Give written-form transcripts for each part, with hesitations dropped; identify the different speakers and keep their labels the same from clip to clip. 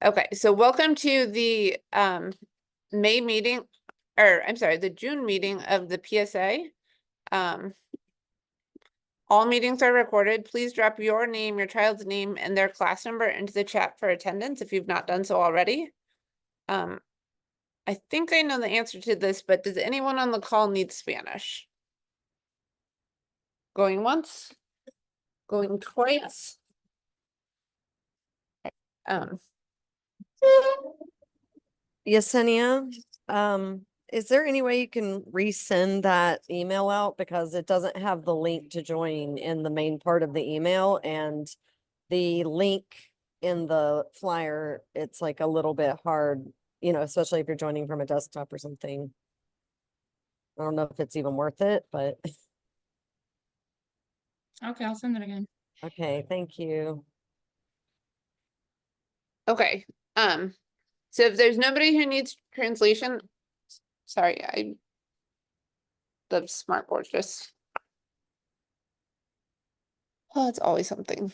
Speaker 1: Okay, so welcome to the May meeting, or I'm sorry, the June meeting of the PSA. All meetings are recorded. Please drop your name, your child's name, and their class number into the chat for attendance if you've not done so already. I think I know the answer to this, but does anyone on the call need Spanish? Going once? Going twice?
Speaker 2: Yesenia, is there any way you can resend that email out, because it doesn't have the link to join in the main part of the email, and the link in the flyer, it's like a little bit hard, especially if you're joining from a desktop or something. I don't know if it's even worth it, but
Speaker 3: Okay, I'll send it again.
Speaker 2: okay, thank you.
Speaker 1: Okay, so if there's nobody who needs translation, sorry, the smartboard just. Oh, it's always something.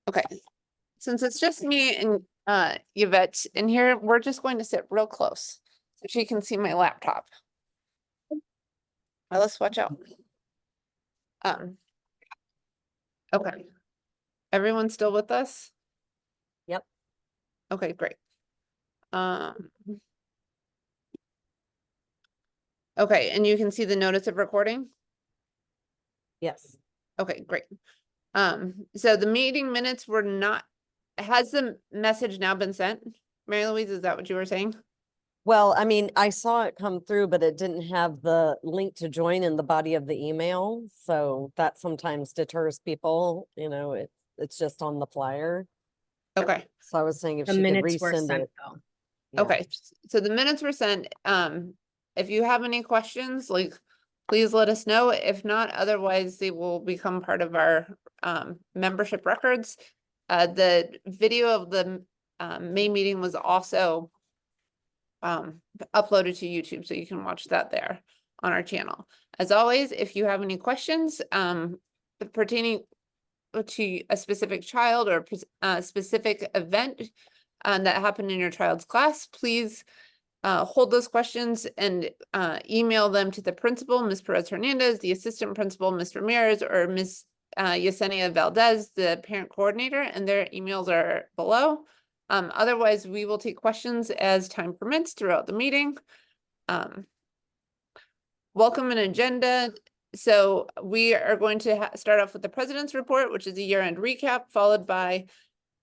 Speaker 1: Okay, since it's just me and Yvette in here, we're just going to sit real close so she can see my laptop. Well, let's watch out. Okay. Everyone still with us?
Speaker 2: Yep.
Speaker 1: Okay, great. Okay, and you can see the notice of recording?
Speaker 2: Yes.
Speaker 1: Okay, great. So the meeting minutes were not, has the message now been sent? Mary Louise, is that what you were saying?
Speaker 2: Well, I mean, I saw it come through, but it didn't have the link to join in the body of the email. So that sometimes deters people, it's just on the flyer.
Speaker 1: Okay.
Speaker 2: So I was saying if
Speaker 4: The
Speaker 2: she could
Speaker 4: minutes were
Speaker 2: resend
Speaker 4: sent
Speaker 2: it.
Speaker 4: though.
Speaker 2: Yeah.
Speaker 1: Okay, so the minutes were sent. If you have any questions, please let us know. If not, otherwise they will become part of our membership records. The video of the May meeting was also uploaded to YouTube, so you can watch that there on our channel. As always, if you have any questions pertaining to a specific child or a specific event that happened in your child's class, please hold those questions and email them to the principal, Ms. Perez Hernandez, the assistant principal, Ms. Ramirez, or Ms. Yesenia Valdez, the parent coordinator, and their emails are below. Otherwise, we will take questions as time permits throughout the meeting. Welcome and agenda. So we are going to start off with the president's report, which is a year-end recap, followed by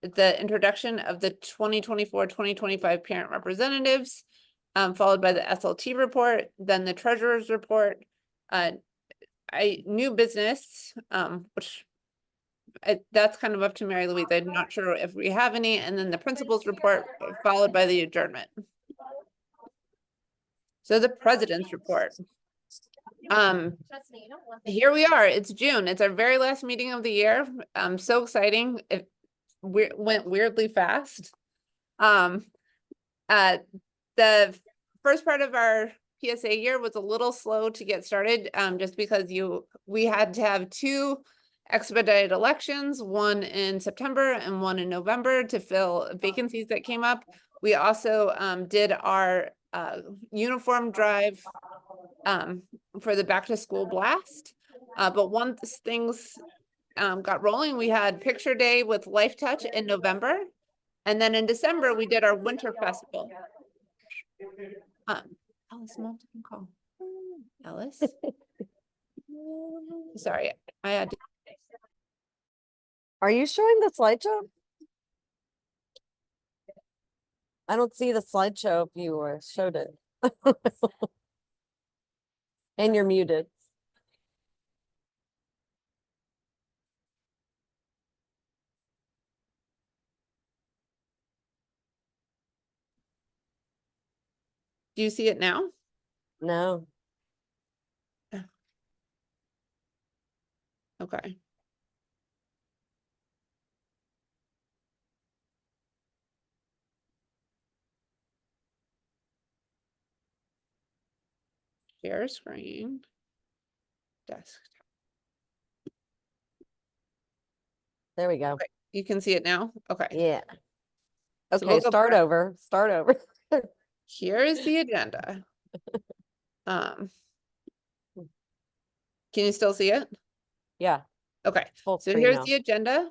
Speaker 1: the introduction of the 2024-2025 parent representatives, followed by the SLT report, then the treasurer's report, new business, which that's kind of up to Mary Louise. I'm not sure if we have any, and then the principal's report, followed by the adjournment. So the president's report. Here we are. It's June. It's our very last meeting of the year. So exciting. It went weirdly fast. The first part of our PSA year was a little slow to get started, just because we had to have 2 expedited elections, one in September and one in November, to fill vacancies that came up. We also did our uniform drive for the back to school blast. But once things got rolling, we had picture day with Life Touch in November. And then in December, we did our winter festival. Alice, multiple call. Alice? Sorry, I had to.
Speaker 2: Are you showing the slideshow? I don't see the slideshow if you showed it. And you're muted.
Speaker 1: Do you see it now?
Speaker 2: No.
Speaker 1: Okay. share screen. Desktop.
Speaker 2: There we go.
Speaker 1: You can see it now? Okay.
Speaker 2: Yeah.
Speaker 1: So
Speaker 2: Okay,
Speaker 1: we'll go
Speaker 2: start
Speaker 1: back.
Speaker 2: over, start over.
Speaker 1: Here is the agenda. Can you still see it?
Speaker 2: Yeah,
Speaker 1: Okay,
Speaker 2: it's full
Speaker 1: so
Speaker 2: screen
Speaker 1: here's
Speaker 2: now.
Speaker 1: the agenda.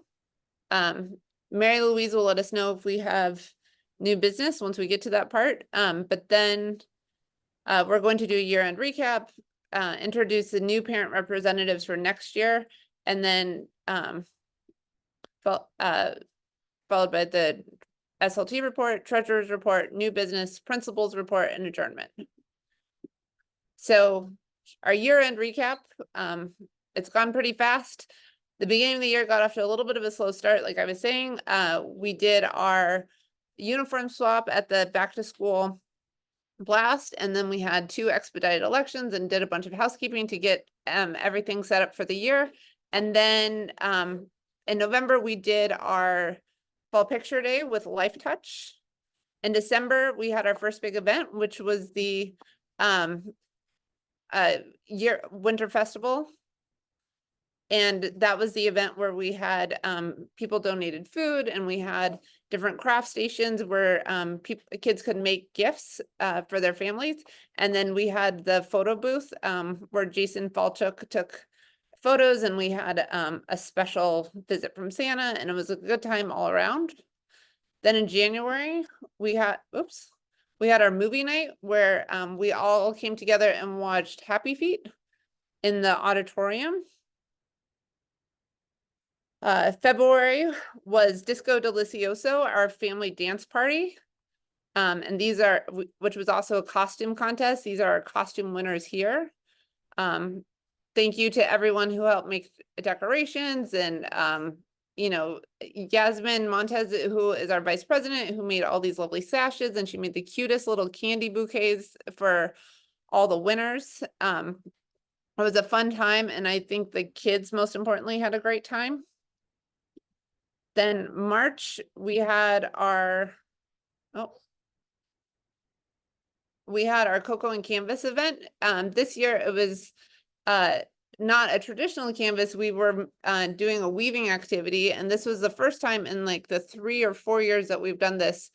Speaker 1: Mary Louise will let us know if we have new business once we get to that part. But then we're going to do a year-end recap, introduce the new parent representatives for next year, and then followed by the SLT report, treasurer's report, new business, principals report, and adjournment. So our year-end recap, it's gone pretty fast. The beginning of the year got off to a little bit of a slow start, like I was saying. We did our uniform swap at the back to school blast, and then we had 2 expedited elections and did a bunch of housekeeping to get everything set up for the year. And then in November, we did our fall picture day with Life Touch. In December, we had our first big event, which was the winter festival. And that was the event where we had people donated food, and we had different craft stations where kids could make gifts for their families. And then we had the photo booth where Jason Falchuk took photos, and we had a special visit from Santa, and it was a good time all around. Then in January, we had our movie night where we all came together and watched Happy Feet in the auditorium. February was Disco Delicioso, our family dance party. And these are, which was also a costume contest. These are our costume winners here. Thank you to everyone who helped make decorations, and you know, Yasmin Montez, who is our vice president, who made all these lovely sashes, and she made the cutest little candy bouquets for all the winners. It was a fun time, and I think the kids, most importantly, had a great time. Then March, we had our Cocoa and Canvas event. This year it was not a traditional canvas. We were doing a weaving activity, and this was the first time in like the 3 or 4 years that we've done this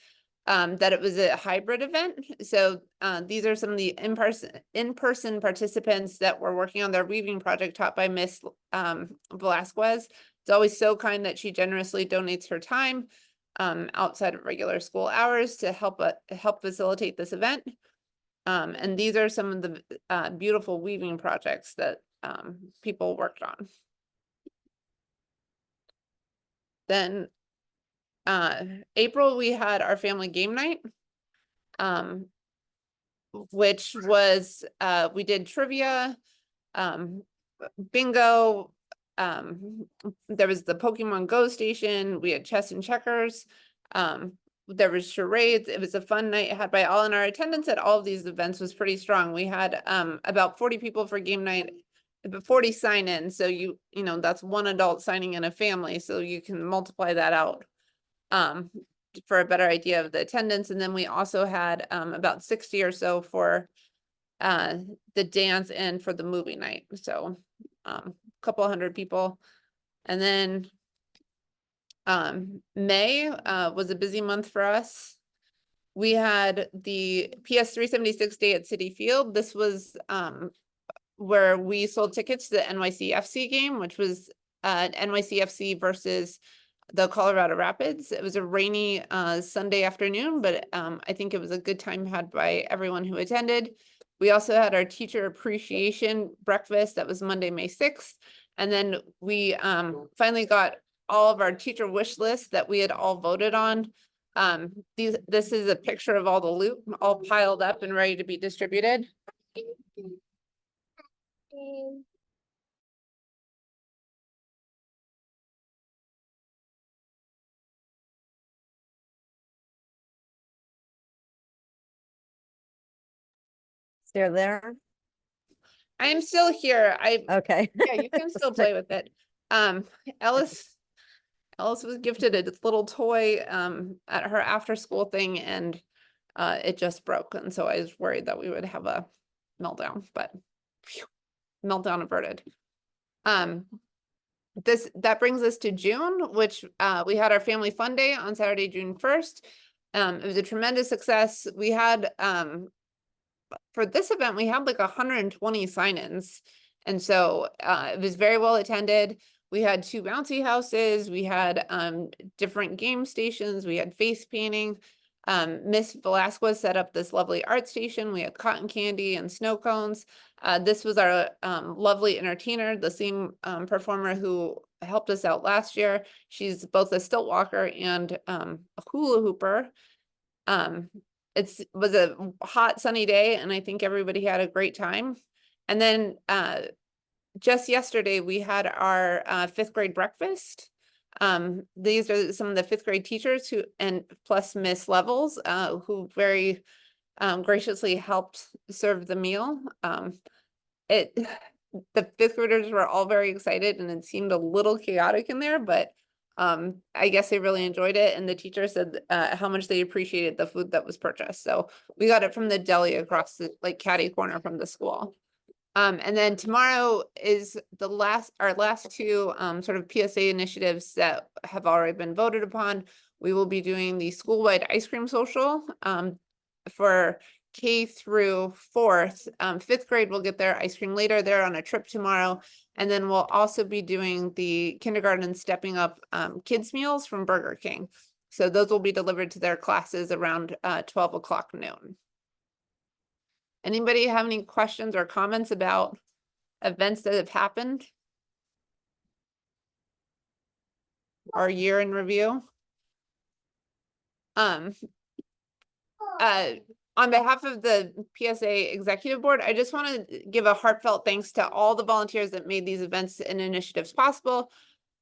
Speaker 1: that it was a hybrid event. So these are some of the in-person participants that were working on their weaving project taught by Miss Velasquez. It's always so kind that she generously donates her time outside of regular school hours to help facilitate this event. And these are some of the beautiful weaving projects that people worked on. Then April, we had our family game night, which was we did trivia, bingo. There was the Pokemon Go station. We had chess and checkers. There was charades. It was a fun night had by all, and our attendance at all of these events was pretty strong. We had about 40 people for game night, but 40 sign-in. So you know, that's one adult signing in a family. So you can multiply that out for a better idea of the attendance. And then we also had about 60 or so for the dance and for the movie night. So a couple hundred people. And then May was a busy month for us. We had the PS 376 day at Citi Field. This was where we sold tickets to the NYCFC game, which was NYCFC versus the Colorado Rapids. It was a rainy Sunday afternoon, but I think it was a good time had by everyone who attended. We also had our teacher appreciation breakfast. That was Monday, May 6th. And then we finally got all of our teacher wish lists that we had all voted on. This is a picture of all the loot all piled up and ready to be distributed.
Speaker 2: Still there?
Speaker 1: I am still here.
Speaker 2: Okay.
Speaker 1: Yeah, you can still play with it. Ellis was gifted a little toy at her after school thing, and it just broke, and so I was worried that we would have a meltdown, but phew, meltdown averted. That brings us to June, which we had our family fun day on Saturday, June 1st. It was a tremendous success. We had for this event, we had like 120 sign-ins. And so it was very well attended. We had 2 bouncy houses, we had different game stations, we had face painting. Miss Velasquez set up this lovely art station. We had cotton candy and snow cones. This was our lovely entertainer, the same performer who helped us out last year. She's both a stilt walker and a hula hooper. It was a hot sunny day and I think everybody had a great time. And then just yesterday we had our 5th grade breakfast. These are some of the 5th grade teachers who, and plus Miss Levels, who very graciously helped serve the meal. The 5th graders were all very excited and it seemed a little chaotic in there, but I guess they really enjoyed it, and the teacher said how much they appreciated the food that was purchased. So we got it from the deli across the like catty corner from the school. And then tomorrow is our last 2 sort of PSA initiatives that have already been voted upon. We will be doing the school-wide ice cream social for K through 4th. 5th grade will get their ice cream later. They're on a trip tomorrow. And then we'll also be doing the kindergarten stepping up kids meals from Burger King. So those will be delivered to their classes around 12 o'clock noon. Anybody have any questions or comments about events that have happened? Our year in review? On behalf of the PSA Executive Board, I just want to give a heartfelt thanks to all the volunteers that made these events and initiatives possible.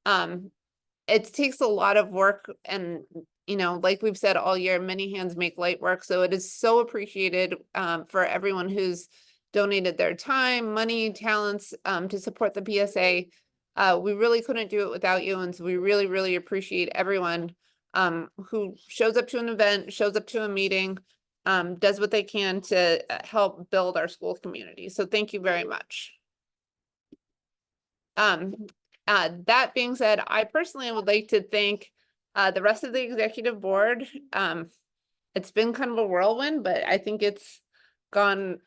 Speaker 1: It takes a lot of work and, you know, like we've said all year, many hands make light work. So it is so appreciated for everyone who's donated their time, money, talents to support the PSA. We really couldn't do it without you. And so we really, really appreciate everyone who shows up to an event, shows up to a meeting, does what they can to help build our school community. So thank you very much. That being said, I personally would like to thank the rest of the executive board. It's been kind of a whirlwind, but I think it's gone,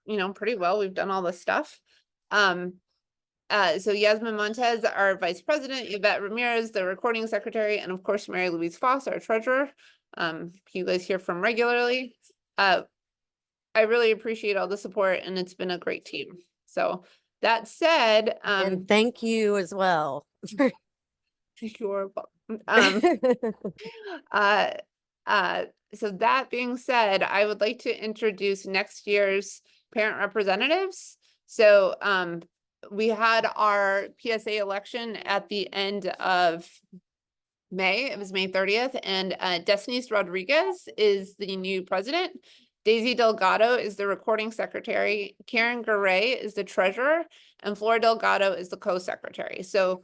Speaker 1: you know, pretty well. We've done all this stuff. So Yasmin Montez, our vice president, Yvette Ramirez, the recording secretary, and of course, Mary Louise Foss, our treasurer. You guys hear from regularly. I really appreciate all the support and it's been a great team. So that said,
Speaker 2: And thank you as well.
Speaker 1: you're so that being said, I would like to introduce next year's parent representatives. So we had our PSA election at the end of May. It was May 30th, and Destiny Rodriguez is the new president. Daisy Delgado is the recording secretary. Karen Garay is the treasurer, and Flora Delgado is the co-secretary. So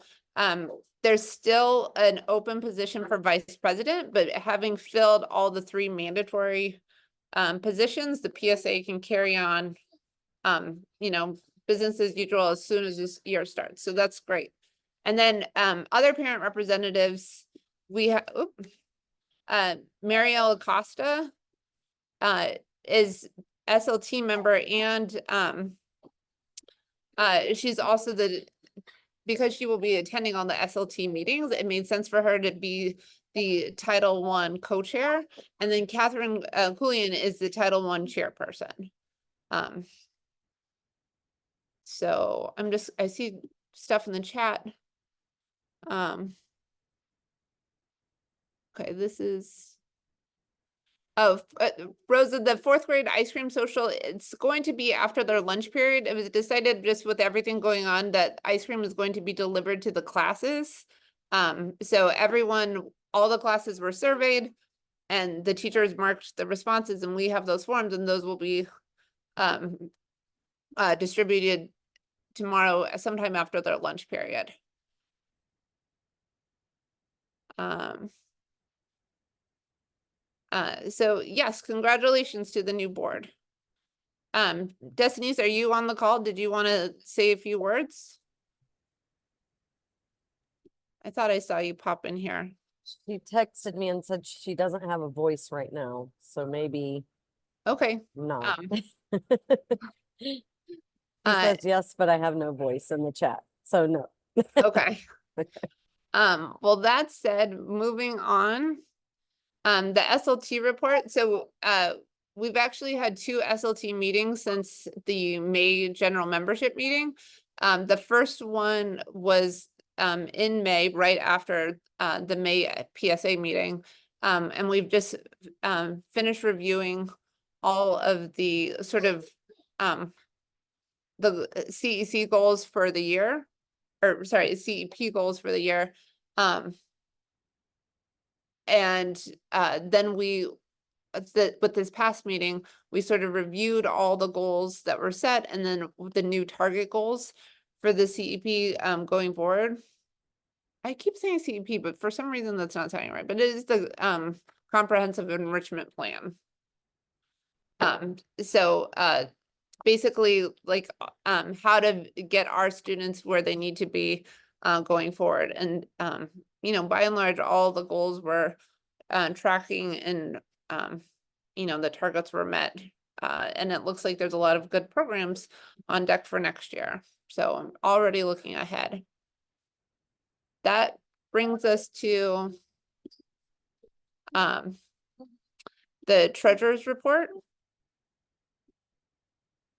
Speaker 1: there's still an open position for vice president, but having filled all the 3 mandatory positions, the PSA can carry on, you know, business as usual as soon as this year starts. So that's great. And then other parent representatives, we have Marielle Acosta is SLT member, and she's also because she will be attending all the SLT meetings, it made sense for her to be the Title I co-chair. And then Catherine Kulian is the Title I chairperson. So I see stuff in the chat. Okay, this is, Rosa, the 4th grade ice cream social, it's going to be after their lunch period. It was decided just with everything going on that ice cream is going to be delivered to the classes. So all the classes were surveyed and the teachers marked the responses, and we have those forms, and those will be distributed tomorrow sometime after their lunch period. So yes, congratulations to the new board. Destinies, are you on the call? Did you want to say a few words? I thought I saw you pop in here.
Speaker 2: She texted me and said she doesn't have a voice right now, so maybe
Speaker 1: Okay.
Speaker 2: not.
Speaker 1: Um,
Speaker 2: She
Speaker 1: uh,
Speaker 2: says yes, but I have no voice in the chat, so no.
Speaker 1: okay. Well, that said, moving on, the SLT report. So, we've actually had 2 SLT meetings since the May general membership meeting. The first one was, in May, right after, the May PSA meeting. And we've just, finished reviewing all of the sort of, the CEC goals for the year, or sorry, CEP goals for the year. And then with this past meeting, we sort of reviewed all the goals that were set and then the new target goals for the CEP going forward. I keep saying CEP, but for some reason that's not sounding right, but it is the comprehensive enrichment plan. So basically like how to get our students where they need to be going forward. And you know, by and large, all the goals were tracking and you know, the targets were met. And it looks like there's a lot of good programs on deck for next year. So I'm already looking ahead. That brings us to the treasurer's report.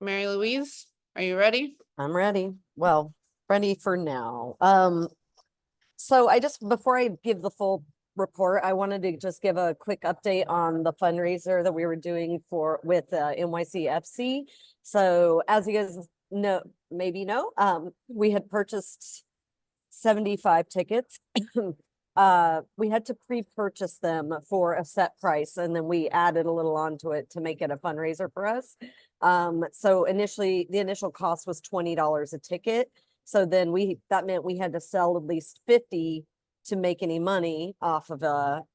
Speaker 1: Mary Louise, are you ready?
Speaker 2: I'm ready. Well, ready for now. So I just, before I give the full report, I wanted to just give a quick update on the fundraiser that we were doing with NYCFC. So as you guys know, maybe know, we had purchased 75 tickets. We had to pre-purchase them for a set price, and then we added a little onto it to make it a fundraiser for us. So initially, the initial cost was $20 a ticket. So then that meant we had to sell at least 50 to make any money off of well,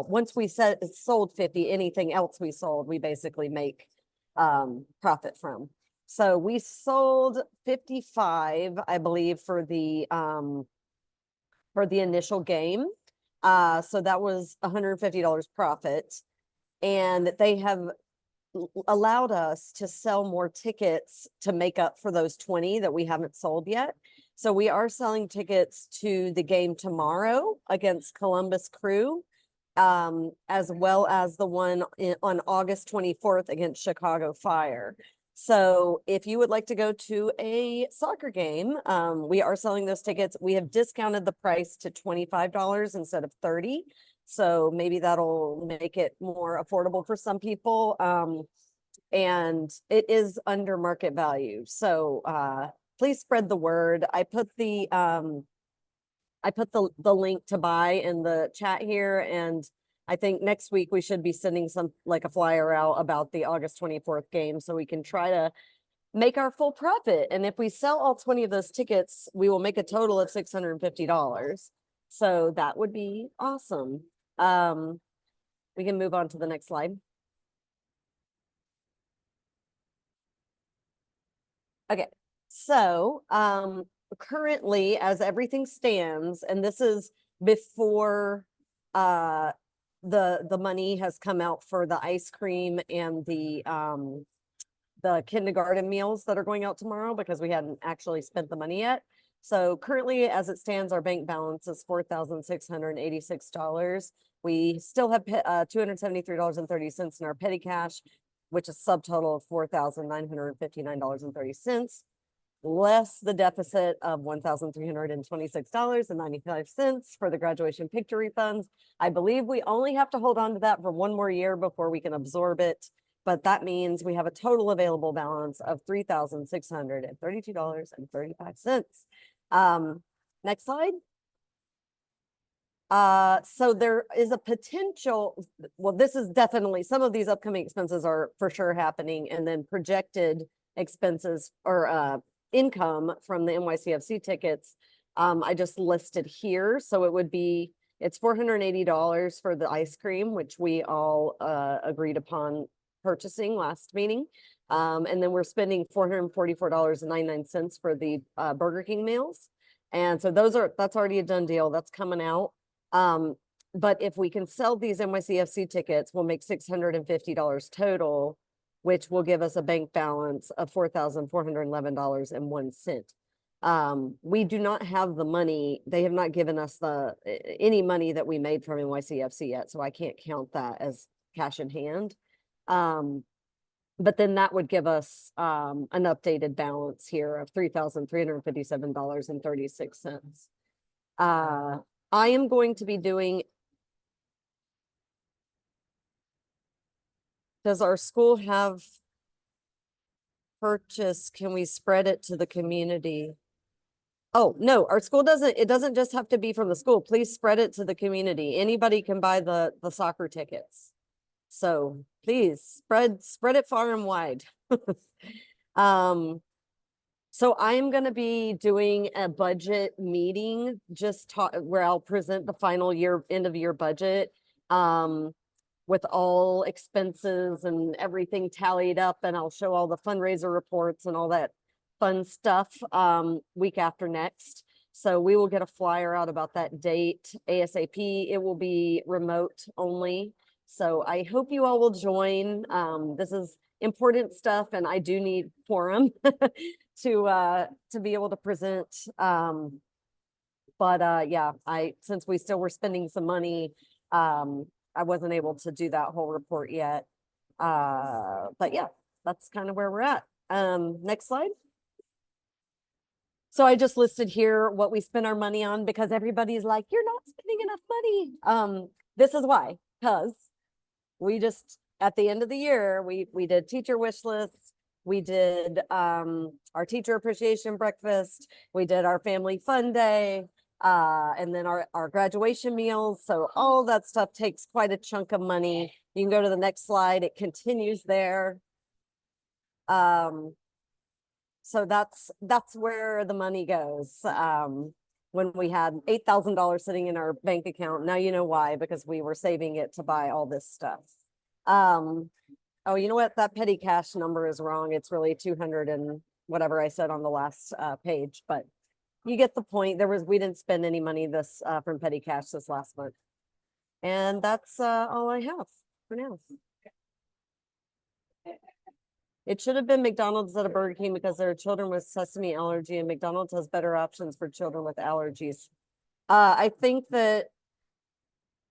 Speaker 2: once we sold 50, anything else we sold, we basically make profit from. So we sold 55, I believe, for the initial game. So that was $150 profit. And they have allowed us to sell more tickets to make up for those 20 that we haven't sold yet. So we are selling tickets to the game tomorrow against Columbus Crew, as well as the one on August 24th against Chicago Fire. So if you would like to go to a soccer game, we are selling those tickets. We have discounted the price to $25 instead of $30. So maybe that'll make it more affordable for some people. And it is under market value. So please spread the word. I put the link to buy in the chat here, and I think next week we should be sending like a flyer out about the August 24th game so we can try to make our full profit. And if we sell all 20 of those tickets, we will make a total of $650. So that would be awesome. We can move on to the next slide. Okay, so currently, as everything stands, and this is before the money has come out for the ice cream and the kindergarten meals that are going out tomorrow, because we hadn't actually spent the money yet. So currently, as it stands, our bank balance is $4,686. We still have $273.30 in our petty cash, which is subtotal of $4,959.30, less the deficit of $1,326.95 for the graduation picture refunds. I believe we only have to hold on to that for one more year before we can absorb it. But that means we have a total available balance of $3,632.35. Next slide. So there is a potential, well, this is definitely, some of these upcoming expenses are for sure happening, and then projected expenses or income from the NYCFC tickets, I just listed here. So it's $480 for the ice cream, which we all agreed upon purchasing last meeting. And then we're spending $444.99 for the Burger King meals. And so that's already a done deal. That's coming out. But if we can sell these NYCFC tickets, we'll make $650 total, which will give us a bank balance of $4,411.01. We do not have the money. They have not given us any money that we made from NYCFC yet, so I can't count that as cash in hand. But then that would give us an updated balance here of $3,357.36. I am going to be doing. Does our school have purchase? Can we spread it to the community? Oh, no, our school doesn't, it doesn't just have to be from the school. Please spread it to the community. Anybody can buy the soccer tickets. So please spread it far and wide. So I'm going to be doing a budget meeting, where I'll present the final end of year budget, with all expenses and everything tallied up, and I'll show all the fundraiser reports and all that fun stuff, week after next. So we will get a flyer out about that date ASAP. It will be remote only. So I hope you all will join. This is important stuff, and I do need quorum to be able to present. Yeah, since we still were spending some money, I wasn't able to do that whole report yet. But yeah, that's kind of where we're at. Next slide. So I just listed here what we spend our money on, because everybody's like, you're not spending enough money. This is why, because we just, at the end of the year, we did teacher wish lists. We did our teacher appreciation breakfast. We did our family fun day. And then our graduation meals. So all that stuff takes quite a chunk of money. You can go to the next slide. It continues there. So that's where the money goes. When we had $8,000 sitting in our bank account, now you know why, because we were saving it to buy all this stuff. Oh, you know what? That petty cash number is wrong. It's really 200 and whatever I said on the last page, but you get the point. We didn't spend any money from petty cash this last month. And that's all I have for now. It should have been McDonald's instead of Burger King, because there are children with sesame allergy, and McDonald's has better options for children with allergies. I think that,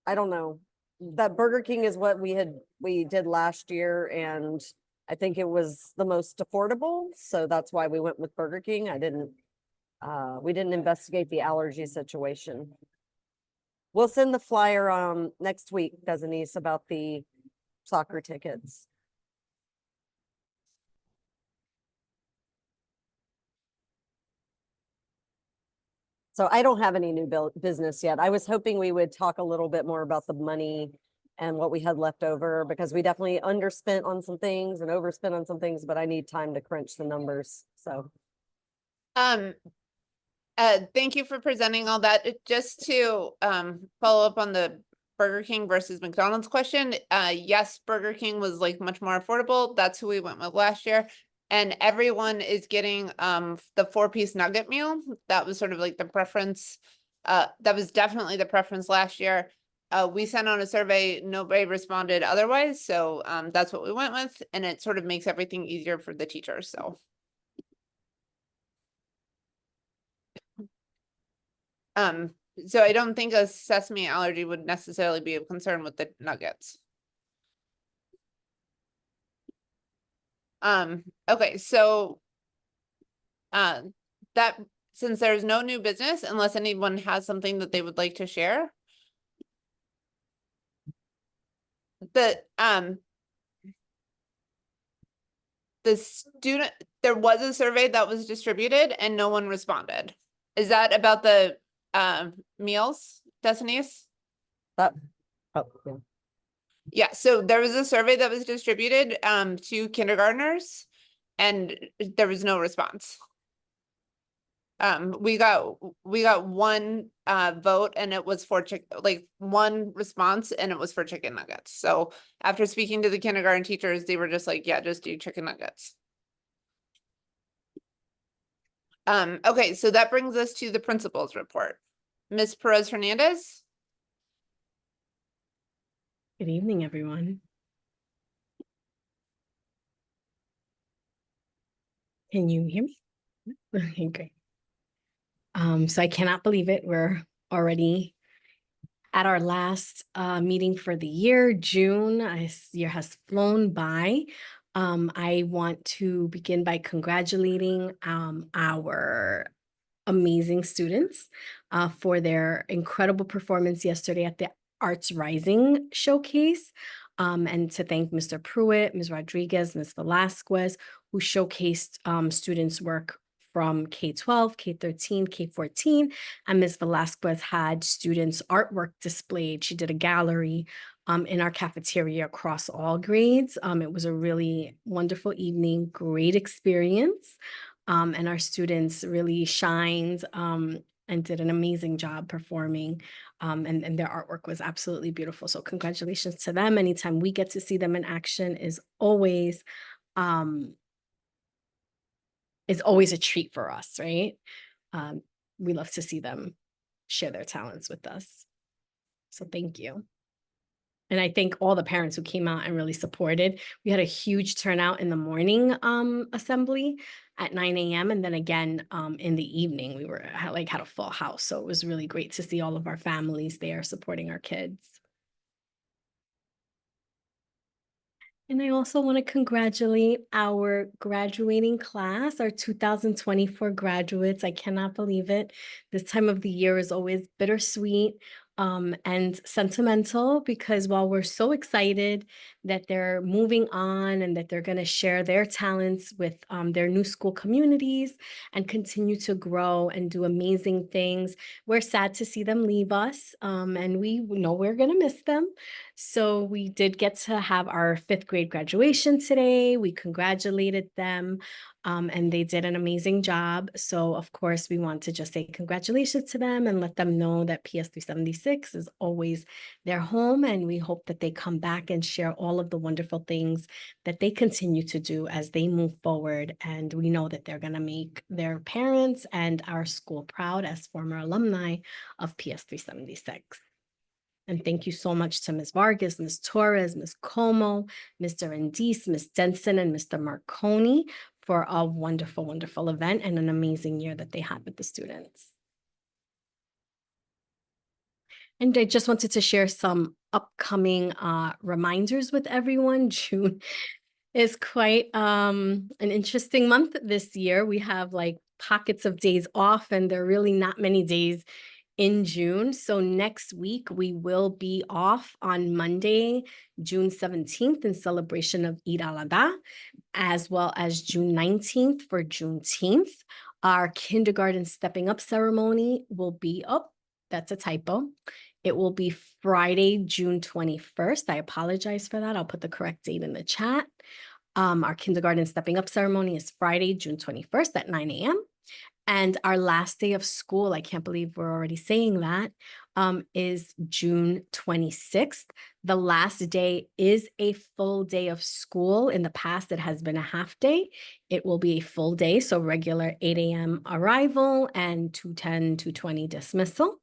Speaker 2: I don't know, that Burger King is what we did last year, and I think it was the most affordable. So that's why we went with Burger King. We didn't investigate the allergy situation. We'll send the flyer next week, Denise, about the soccer tickets. So I don't have any new business yet. I was hoping we would talk a little bit more about the money and what we had left over, because we definitely underspent on some things and overspent on some things, but I need time to crunch the numbers. So.
Speaker 1: Thank you for presenting all that. Just to follow up on the Burger King versus McDonald's question. Yes, Burger King was like much more affordable. That's who we went with last year. And everyone is getting the 4-piece nugget meal. That was sort of like the preference. That was definitely the preference last year. We sent out a survey, nobody responded otherwise. So that's what we went with. And it sort of makes everything easier for the teachers. So. So I don't think a sesame allergy would necessarily be a concern with the nuggets. Okay, so that since there's no new business, unless anyone has something that they would like to share. The student, there was a survey that was distributed and no one responded. Is that about the meals, Denise?
Speaker 2: Yeah.
Speaker 1: Yeah, so there was a survey that was distributed to kindergartners and there was no response. We got one vote and it was for one response and it was for chicken nuggets. So after speaking to the kindergarten teachers, they were just like, yeah, just do chicken nuggets. Okay, so that brings us to the principal's report. Ms. Perez Hernandez?
Speaker 3: Good evening, everyone. Can you hear me? Okay, great. So I cannot believe it. We're already at our last meeting for the year. June, this year has flown by. I want to begin by congratulating our amazing students for their incredible performance yesterday at the Arts Rising Showcase. And to thank Mr. Pruitt, Ms. Rodriguez, Ms. Velasquez, who showcased students' work from K-12, K-13, K-14, and Ms. Velasquez had students' artwork displayed. She did a gallery in our cafeteria across all grades. It was a really wonderful evening, great experience. And our students really shined and did an amazing job performing. And their artwork was absolutely beautiful. So congratulations to them. Anytime we get to see them in action is always a treat for us, right? We love to see them share their talents with us. So thank you. And I thank all the parents who came out and really supported. We had a huge turnout in the morning assembly at 9 a.m. And then again in the evening, we had a full house. So it was really great to see all of our families there supporting our kids. And I also want to congratulate our graduating class, our 2024 graduates. I cannot believe it. This time of the year is always bittersweet and sentimental, because while we're so excited that they're moving on and that they're going to share their talents with their new school communities and continue to grow and do amazing things, we're sad to see them leave us, and we know we're going to miss them. So we did get to have our 5th grade graduation today. We congratulated them, and they did an amazing job. So of course, we want to just say congratulations to them and let them know that PS 376 is always their home. And we hope that they come back and share all of the wonderful things that they continue to do as they move forward. And we know that they're going to make their parents and our school proud as former alumni of PS 376. And thank you so much to Ms. Vargas, Ms. Torres, Ms. Como, Mr. Indis, Ms. Denson, and Mr. Marconi for a wonderful, wonderful event and an amazing year that they had with the students. And I just wanted to share some upcoming reminders with everyone. June is quite an interesting month this year. We have like pockets of days off, and there are really not many days in June. So next week we will be off on Monday, June 17th in celebration of Eid al-Adha, as well as June 19th for Juneteenth. Our kindergarten stepping up ceremony will be up. That's a typo. It will be Friday, June 21st. I apologize for that. I'll put the correct date in the chat. Our kindergarten stepping up ceremony is Friday, June 21st at 9 a.m. And our last day of school, I can't believe we're already saying that, is June 26th. The last day is a full day of school. In the past, it has been a half day. It will be a full day, so regular 8 a.m. arrival and 2:10, 2:20 dismissal.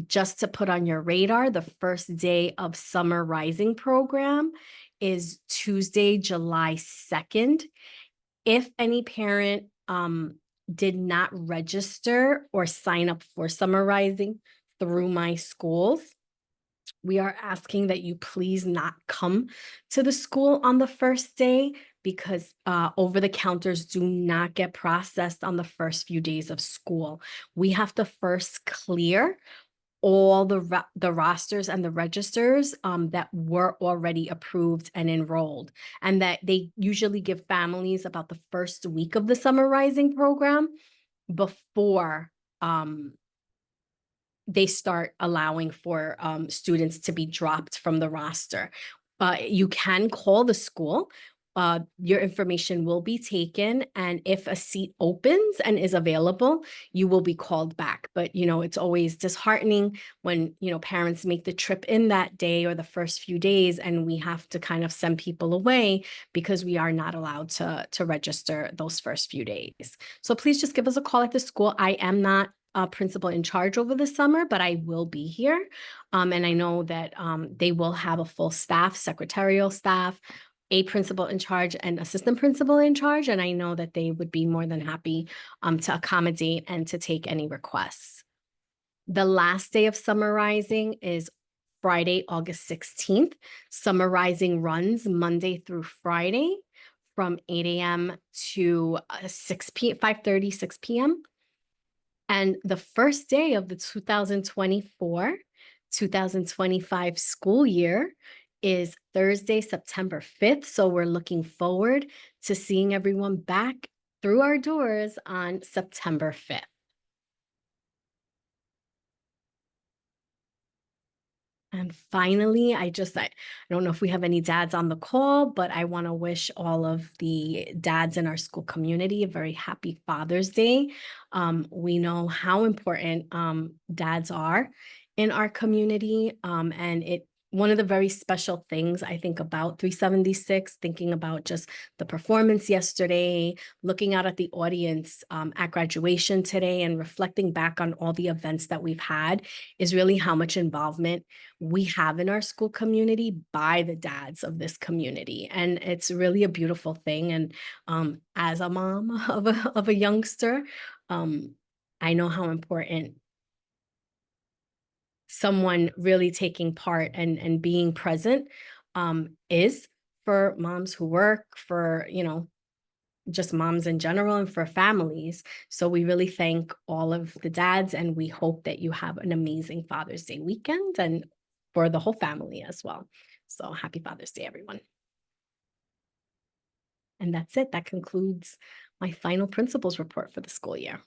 Speaker 3: Just to put on your radar, the first day of Summer Rising program is Tuesday, July 2nd. If any parent did not register or sign up for Summer Rising through My Schools, we are asking that you please not come to the school on the first day, because over-the-counters do not get processed on the first few days of school. We have to first clear all the rosters and the registers that were already approved and enrolled, and that they usually give families about the first week of the Summer Rising program before they start allowing for students to be dropped from the roster. You can call the school. your information will be taken, and if a seat opens and is available, you will be called back. But, you know, it's always disheartening when, you know, parents make the trip in that day or the first few days, and we have to kind of send people away because we are not allowed to register those first few days. So please just give us a call at the school. I am not a principal in charge over the summer, but I will be here. And I know that they will have a full staff, secretarial staff, a principal in charge and assistant principal in charge. And I know that they would be more than happy to accommodate and to take any requests. The last day of summarizing is Friday, August 16th. Summarizing runs Monday through Friday from 8 a.m. to 6 p.m., 5:30, 6 p.m. And the first day of the 2024-2025 school year is Thursday, September 5th. So we're looking forward to seeing everyone back through our doors on September 5th. And finally, I don't know if we have any dads on the call, but I want to wish all of the dads in our school community a very happy Father's Day. We know how important dads are in our community, and one of the very special things I think about 376, thinking about just the performance yesterday, looking out at the audience at graduation today, and reflecting back on all the events that we've had, is really how much involvement we have in our school community by the dads of this community. And it's really a beautiful thing. And as a mom of a youngster, I know how important someone really taking part and being present is for moms who work, for, you know, just moms in general, and for families. So we really thank all of the dads, and we hope that you have an amazing Father's Day weekend, and for the whole family as well. So happy Father's Day, everyone. And that's it. That concludes my final principals report for the school year.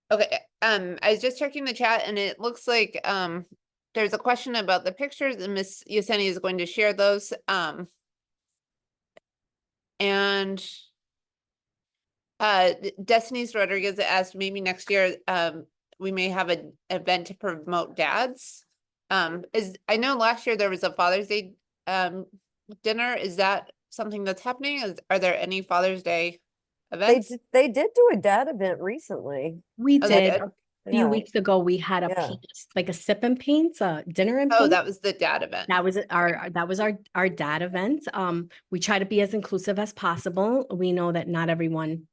Speaker 1: Okay, I was just checking the chat and it looks like there's a question about the pictures and Miss Yesenia is going to share those. And Destiny's Rodriguez asked maybe next year we may have an event to promote dads. I know last year there was a Father's Day dinner. Is that something that's happening? Are there any Father's Day events?
Speaker 2: They did do a dad event recently.
Speaker 3: We
Speaker 1: Oh, they
Speaker 3: did
Speaker 1: did?
Speaker 3: a few
Speaker 2: Yeah.
Speaker 3: weeks ago. We had a
Speaker 2: Yeah.
Speaker 3: paint, like a sip and paint, dinner and
Speaker 1: Oh,
Speaker 3: paint.
Speaker 1: that was the dad event.
Speaker 3: That was our dad event. We try to be as inclusive as possible. We know that not everyone,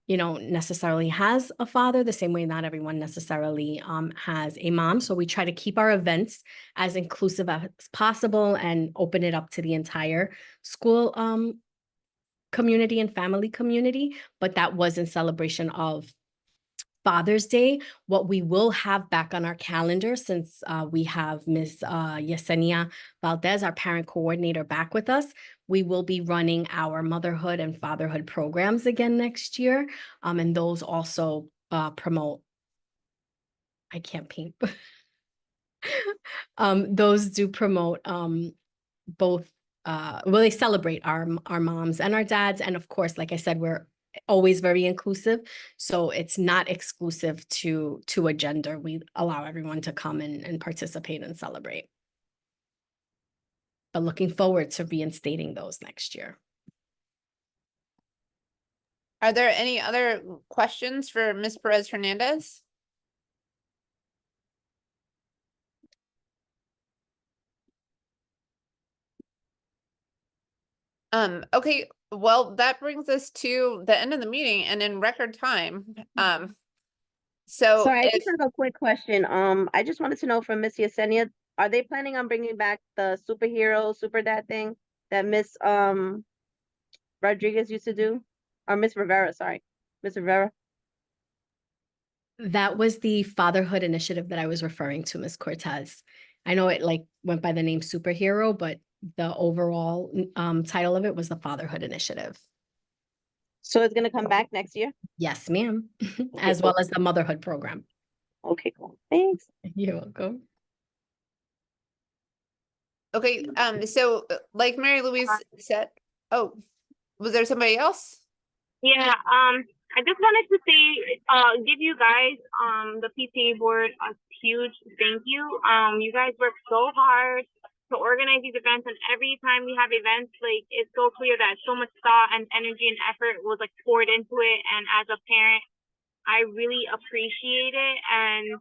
Speaker 3: you know, necessarily has a father, the same way not everyone necessarily has a mom. So we try to keep our events as inclusive as possible and open it up to the entire school community and family community. But that was in celebration of Father's Day. What we will have back on our calendar, since we have Ms. Yesenia Valdez, our parent coordinator, back with us, we will be running our motherhood and fatherhood programs again next year. And those also promote, I can't paint. Those do promote both, well, they celebrate our moms and our dads. And of course, like I said, we're always very inclusive. So it's not exclusive to a gender. We allow everyone to come and participate and celebrate. But looking forward to reinstating those next year.
Speaker 1: Are there any other questions for Ms. Perez Hernandez? Okay, well, that brings us to the end of the meeting and in record time. So
Speaker 4: Sorry, I
Speaker 1: if,
Speaker 4: just have a quick question. I just wanted to know from Miss Yesenia, are they planning on bringing back the superhero, super dad thing that Miss Rodriguez used to do? Or Miss Rivera, sorry. Miss Rivera?
Speaker 3: That was the fatherhood initiative that I was referring to, Ms. Cortez. I know it like went by the name Superhero, but the overall title of it was the Fatherhood Initiative.
Speaker 4: So it's gonna come back next year?
Speaker 3: Yes, ma'am.
Speaker 4: Okay,
Speaker 3: As well
Speaker 4: cool.
Speaker 3: as the Motherhood Program.
Speaker 4: Okay, cool. Thanks.
Speaker 3: You're welcome.
Speaker 1: Okay, so like Mary Louise said, oh, was there somebody else?
Speaker 5: Yeah, I just wanted to say, give you guys, the PTA board a huge thank you. You guys work so hard to organize these events, and every time we have events, like, it's so clear that so much thought and energy and effort was like poured into it. And as a parent, I really appreciate it. And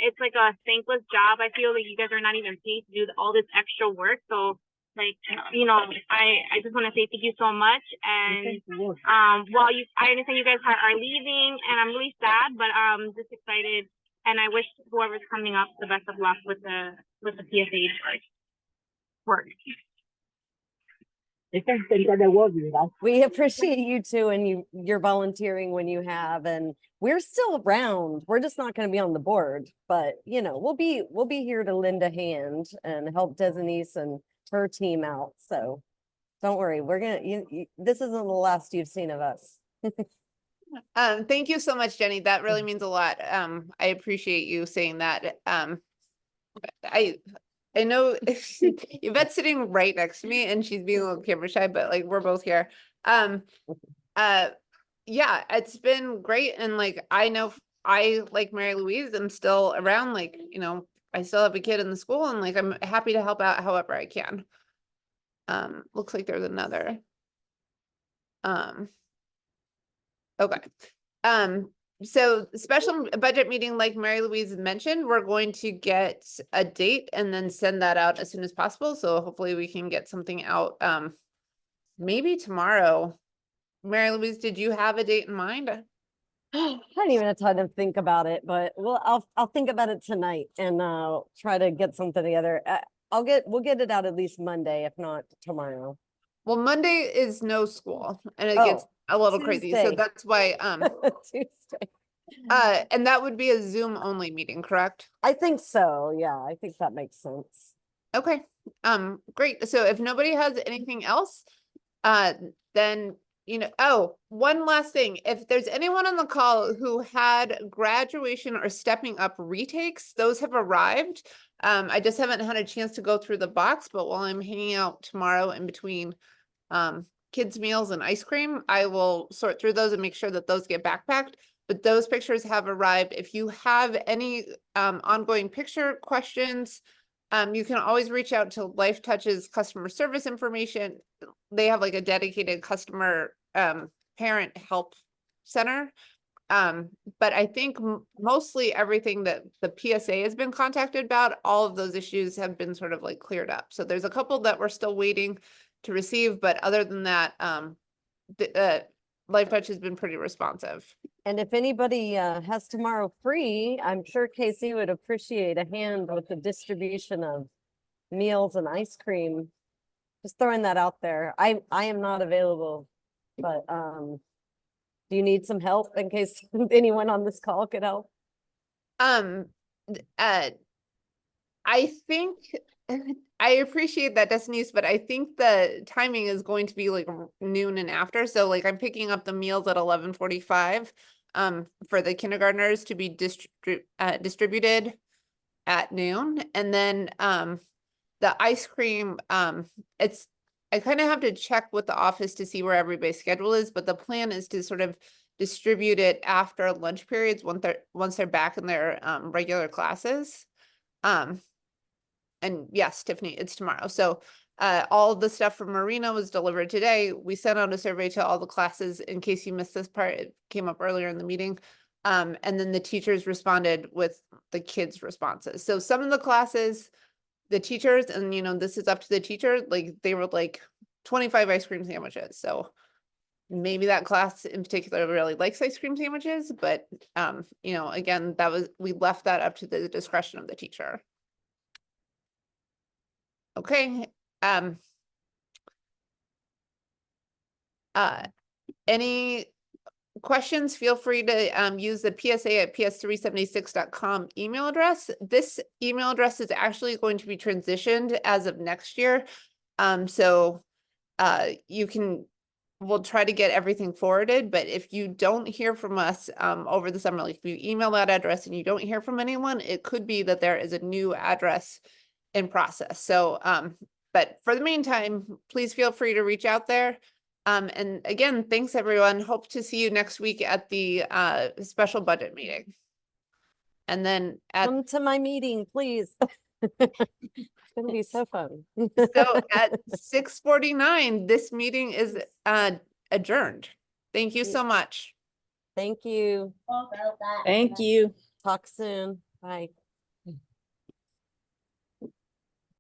Speaker 5: it's like a thankless job. I feel like you guys are not even paid to do all this extra work. So, like, I just want to say thank you so much. And while I understand you guys are leaving, and I'm really sad, but just excited, and I wish whoever's coming up the best of luck with the PSA work.
Speaker 2: We appreciate you too, and you're volunteering when you have, and we're still around. We're just not going to be on the board, but you know, we'll be here to lend a hand and help Denise and her team out. So don't worry, we're gonna. This isn't the last you've seen of us.
Speaker 1: Thank you so much, Jenny. That really means a lot. I appreciate you saying that. I know Yvette's sitting right next to me and she's being a little camera shy, but like we're both here. Yeah, it's been great. And like, I know I, like Mary Louise, am still around, like, I still have a kid in the school and like, I'm happy to help out however I can. Looks like there's another. Okay. So special budget meeting, like Mary Louise mentioned, we're going to get a date and then send that out as soon as possible. So hopefully we can get something out, maybe tomorrow. Mary Louise, did you have a date in mind?
Speaker 2: I didn't even have time to think about it, but I'll think about it tonight and try to get something together. We'll get it out at least Monday, if not tomorrow.
Speaker 1: Well, Monday is no school and it gets a little crazy. So
Speaker 2: Tuesday.
Speaker 1: that's why,
Speaker 2: Tuesday.
Speaker 1: and that would be a Zoom only meeting, correct?
Speaker 2: I think so. Yeah, I think that makes sense.
Speaker 1: Okay, great. So if nobody has anything else, then, oh, one last thing. If there's anyone on the call who had graduation or stepping up retakes, those have arrived. I just haven't had a chance to go through the box, but while I'm hanging out tomorrow in between, kids' meals and ice cream, I will sort through those and make sure that those get backpacked. But those pictures have arrived. If you have any, ongoing picture questions, you can always reach out to Life Touch's customer service information. They have like a dedicated customer parent help center. But I think mostly everything that the PSA has been contacted about, all of those issues have been sort of like cleared up. So there's a couple that we're still waiting to receive, but other than that, Life Touch has been pretty responsive.
Speaker 2: And if anybody has tomorrow free, I'm sure Casey would appreciate a hand with the distribution of meals and ice cream. Just throwing that out there. I am not available, but do you need some help in case anyone on this call could help?
Speaker 1: I think I appreciate that, Destinies, but I think the timing is going to be like noon and after. So like I'm picking up the meals at 11:45 for the kindergartners to be distributed at noon. And then the ice cream, I kind of have to check with the office to see where everybody's schedule is, but the plan is to sort of distribute it after lunch periods once they're back in their regular classes. And yes, Tiffany, it's tomorrow. So all the stuff from Marina was delivered today. We sent out a survey to all the classes. In case you missed this part, it came up earlier in the meeting. And then the teachers responded with the kids' responses. So some of the classes, the teachers, and this is up to the teacher, like they were like 25 ice cream sandwiches. So maybe that class in particular really likes ice cream sandwiches, but again, we left that up to the discretion of the teacher. Okay. Any questions, feel free to use the psa@ps376.com email address. This email address is actually going to be transitioned as of next year. So we'll try to get everything forwarded, but if you don't hear from us over the summer, like if you email that address and you don't hear from anyone, it could be that there is a new address in process. So but for the meantime, please feel free to reach out there. And again, thanks everyone. Hope to see you next week at the special budget meeting. And then
Speaker 2: Come to my meeting, please. It's gonna be so fun.
Speaker 1: so at 6:49, this meeting is adjourned. Thank you so much.
Speaker 2: Thank you.
Speaker 6: Thank you.
Speaker 2: Talk soon. Bye.